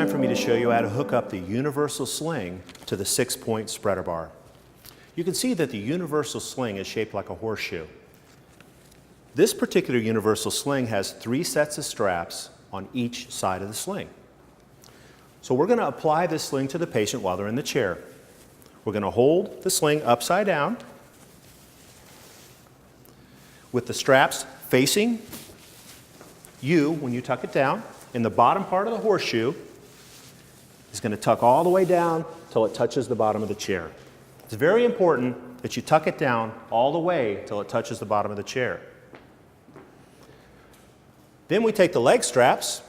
time for me to show you how to hook up the universal sling to the 6-point spreader bar. You can see that the universal sling is shaped like a horseshoe. This particular universal sling has 3 sets of straps on each side of the sling. So we're going to apply this sling to the patient while they're in the chair. We're going to hold the sling upside down with the straps facing you when you tuck it down, and the bottom part of the horseshoe is going to tuck all the way down till it touches the bottom of the chair. It's very important that you tuck it down all the way till it touches the bottom of the chair. Then we take the leg straps,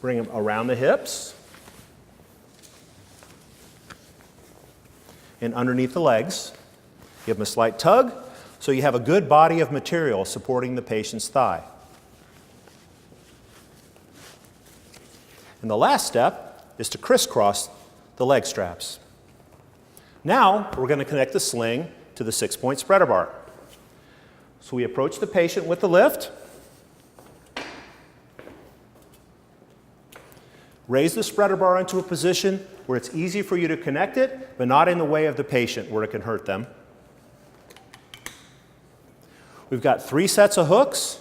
bring them around the hips and underneath the legs. Give them a slight tug so you have a good body of material supporting the patient's thigh. And the last step is to crisscross the leg straps. Now we're going to connect the sling to the 6-point spreader bar. So we approach the patient with the lift, raise the spreader bar into a position where it's easy for you to connect it, but not in the way of the patient where it can hurt them. We've got 3 sets of hooks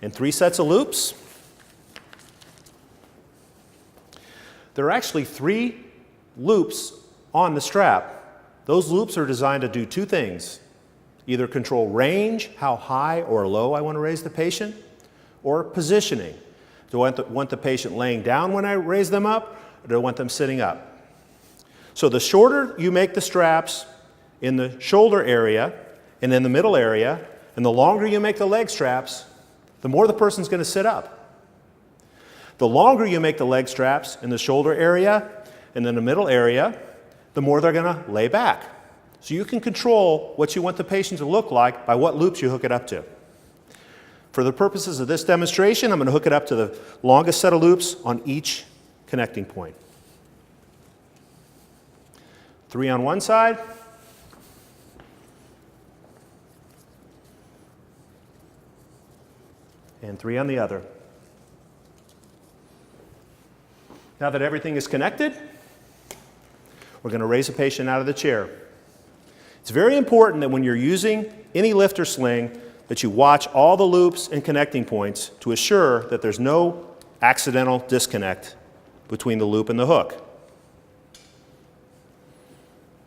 and 3 sets of loops. There are actually 3 loops on the strap. Those loops are designed to do 2 things. Either control range, how high or low I want to raise the patient, or positioning. Do I want the patient laying down when I raise them up, or do I want them sitting up? So the shorter you make the straps in the shoulder area and in the middle area, and the longer you make the leg straps, the more the person's going to sit up. The longer you make the leg straps in the shoulder area and in the middle area, the more they're going to lay back. So you can control what you want the patient to look like by what loops you hook it up to. For the purposes of this demonstration, I'm going to hook it up to the longest set of loops on each connecting point. 3 on one side, and 3 on the other. Now that everything is connected, we're going to raise the patient out of the chair. It's very important that when you're using any lift or sling that you watch all the loops and connecting points to assure that there's no accidental disconnect between the loop and the hook.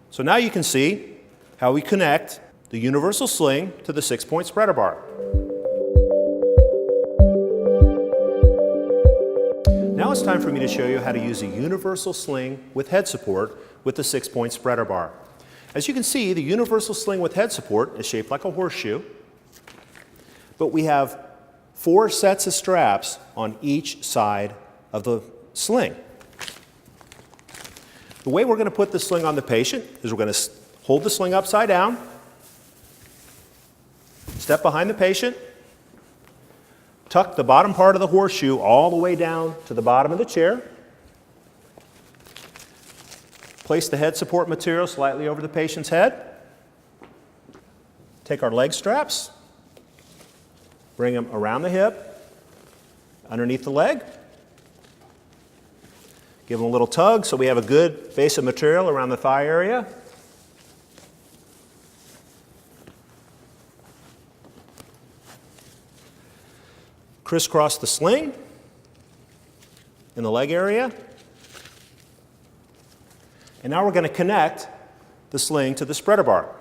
So now you can see how we connect the universal sling to the 6-point spreader bar. Now it's time for me to show you how to use a universal sling with head support with the 6-point spreader bar. As you can see, the universal sling with head support is shaped like a horseshoe, but we have 4 sets of straps on each side of the sling. The way we're going to put the sling on the patient is we're going to hold the sling upside down, step behind the patient, tuck the bottom part of the horseshoe all the way down to the bottom of the chair. Place the head support material slightly over the patient's head. Take our leg straps, bring them around the hip, underneath the leg. Give them a little tug so we have a good base of material around the thigh area. Crisscross the sling in the leg area. And now we're going to connect the sling to the spreader bar.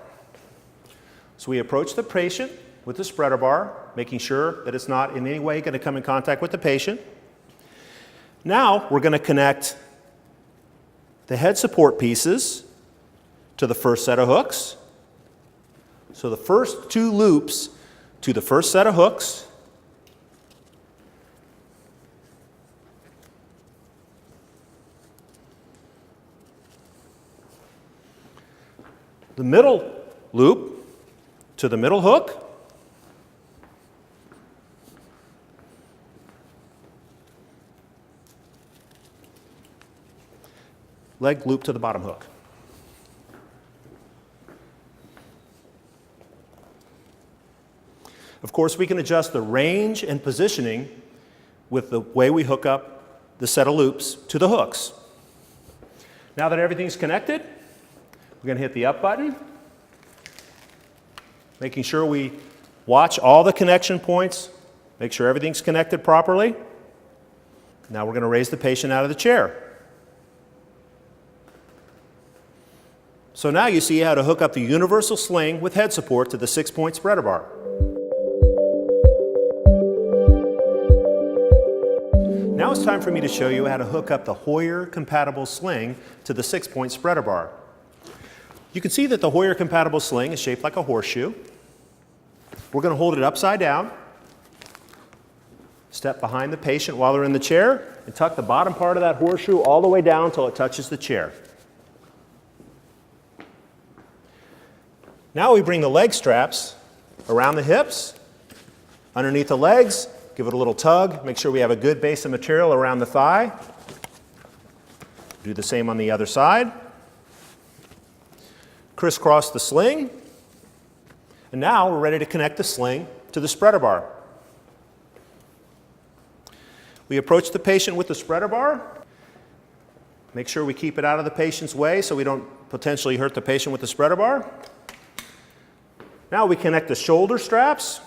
So we approach the patient with the spreader bar, making sure that it's not in any way going to come in contact with the patient. Now we're going to connect the head support pieces to the first set of hooks. So the first 2 loops to the first set of hooks. The middle loop to the middle hook. Leg loop to the bottom hook. Of course, we can adjust the range and positioning with the way we hook up the set of loops to the hooks. Now that everything's connected, we're going to hit the up button, making sure we watch all the connection points, make sure everything's connected properly. Now we're going to raise the patient out of the chair. So now you see how to hook up the universal sling with head support to the 6-point spreader bar. Now it's time for me to show you how to hook up the Hoyer-compatible sling to the 6-point spreader bar. You can see that the Hoyer-compatible sling is shaped like a horseshoe. We're going to hold it upside down, step behind the patient while they're in the chair, and tuck the bottom part of that horseshoe all the way down until it touches the chair. Now we bring the leg straps around the hips, underneath the legs, give it a little tug, make sure we have a good base of material around the thigh. Do the same on the other side. Crisscross the sling. And now we're ready to connect the sling to the spreader bar. We approach the patient with the spreader bar. Make sure we keep it out of the patient's way so we don't potentially hurt the patient with the spreader bar. Now we connect the shoulder straps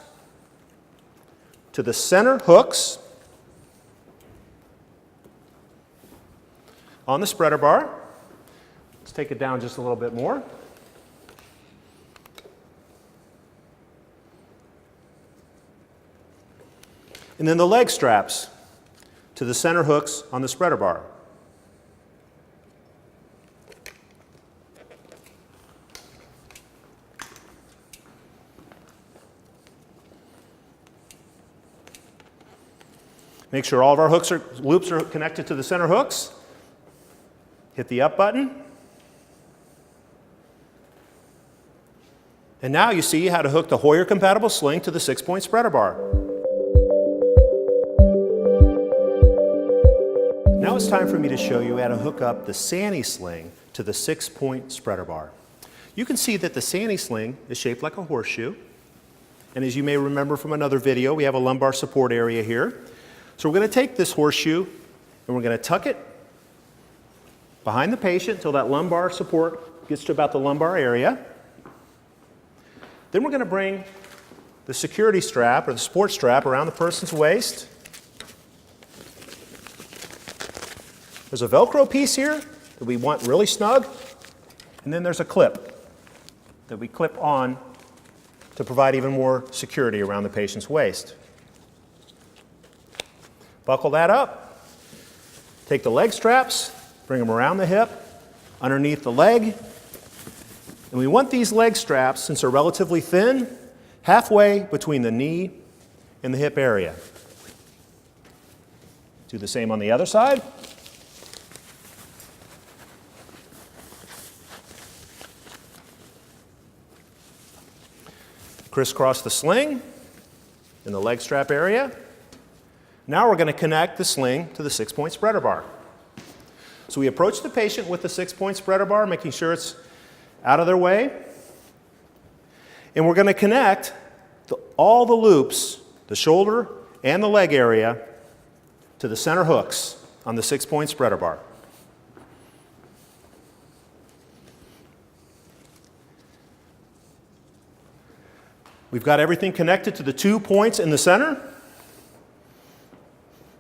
to the center hooks on the spreader bar. Let's take it down just a little bit more. And then the leg straps to the center hooks on the spreader bar. Make sure all of our loops are connected to the center hooks. Hit the up button. And now you see how to hook the Hoyer-compatible sling to the 6-point spreader bar. Now it's time for me to show you how to hook up the Sani-Sling to the 6-point spreader bar. You can see that the Sani-Sling is shaped like a horseshoe. And as you may remember from another video, we have a lumbar support area here. So we're going to take this horseshoe and we're going to tuck it behind the patient until that lumbar support gets to about the lumbar area. Then we're going to bring the security strap or the support strap around the person's waist. There's a Velcro piece here that we want really snug, and then there's a clip that we clip on to provide even more security around the patient's waist. Buckle that up, take the leg straps, bring them around the hip, underneath the leg, and we want these leg straps, since they're relatively thin, halfway between the knee and the hip area. Do the same on the other side. Crisscross the sling in the leg strap area. Now we're going to connect the sling to the 6-point spreader bar. So we approach the patient with the 6-point spreader bar, making sure it's out of their way. And we're going to connect all the loops, the shoulder and the leg area, to the center hooks on the 6-point spreader bar. We've got everything connected to the 2 points in the center.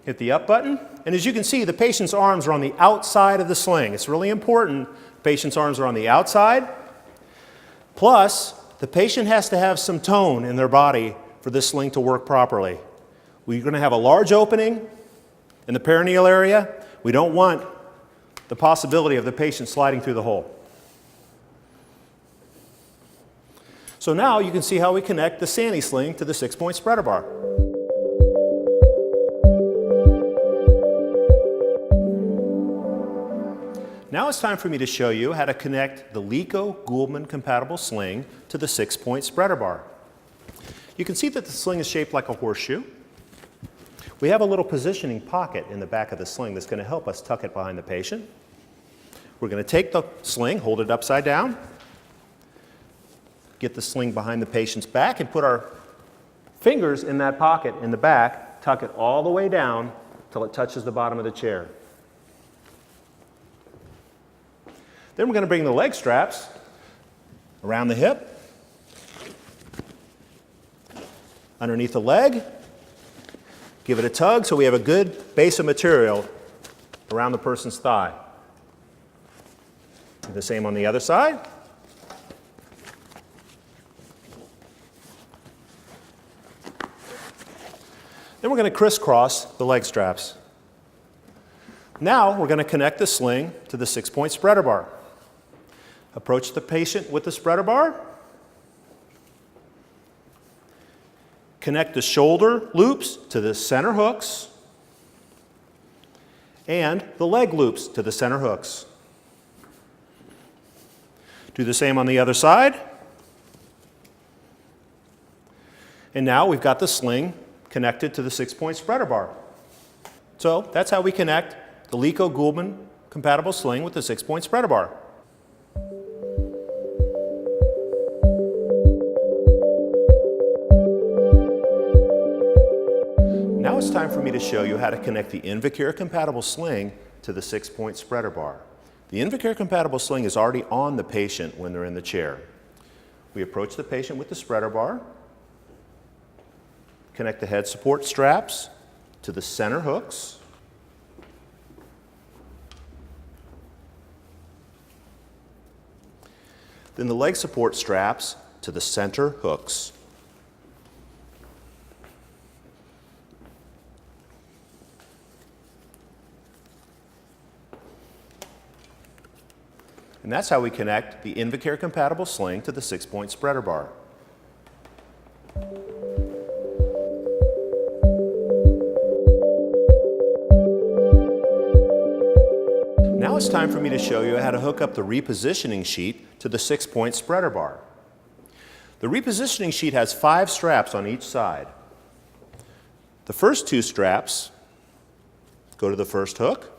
Hit the up button, and as you can see, the patient's arms are on the outside of the sling. It's really important the patient's arms are on the outside. Plus, the patient has to have some tone in their body for this sling to work properly. We're going to have a large opening in the perineal area. We don't want the possibility of the patient sliding through the hole. So now you can see how we connect the Sani-Sling to the 6-point spreader bar. Now it's time for me to show you how to connect the Liko Guldmann compatible sling to the 6-point spreader bar. You can see that the sling is shaped like a horseshoe. We have a little positioning pocket in the back of the sling that's going to help us tuck it behind the patient. We're going to take the sling, hold it upside down, get the sling behind the patient's back, and put our fingers in that pocket in the back, tuck it all the way down till it touches the bottom of the chair. Then we're going to bring the leg straps around the hip, underneath the leg, give it a tug so we have a good base of material around the person's thigh. Do the same on the other side. Then we're going to crisscross the leg straps. Now we're going to connect the sling to the 6-point spreader bar. Approach the patient with the spreader bar. Connect the shoulder loops to the center hooks and the leg loops to the center hooks. Do the same on the other side. And now we've got the sling connected to the 6-point spreader bar. So that's how we connect the Liko Guldmann compatible sling with the 6-point spreader bar. Now it's time for me to show you how to connect the Invacare compatible sling to the 6-point spreader bar. The Invacare compatible sling is already on the patient when they're in the chair. We approach the patient with the spreader bar, connect the head support straps to the center hooks, then the leg support straps to the center hooks. And that's how we connect the Invacare compatible sling to the 6-point spreader bar. Now it's time for me to show you how to hook up the repositioning sheet to the 6-point spreader bar. The repositioning sheet has 5 straps on each side. The first 2 straps go to the first hook.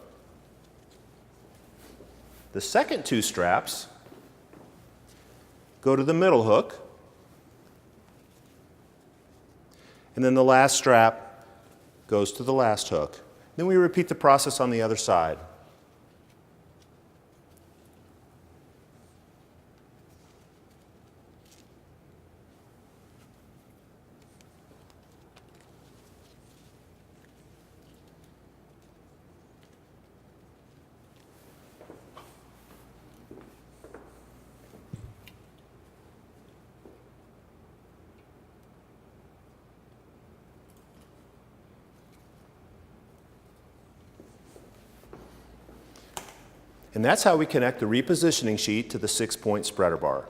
The second 2 straps go to the middle hook. And then the last strap goes to the last hook. Then we repeat the process on the other side. And that's how we connect the repositioning sheet to the 6-point spreader bar.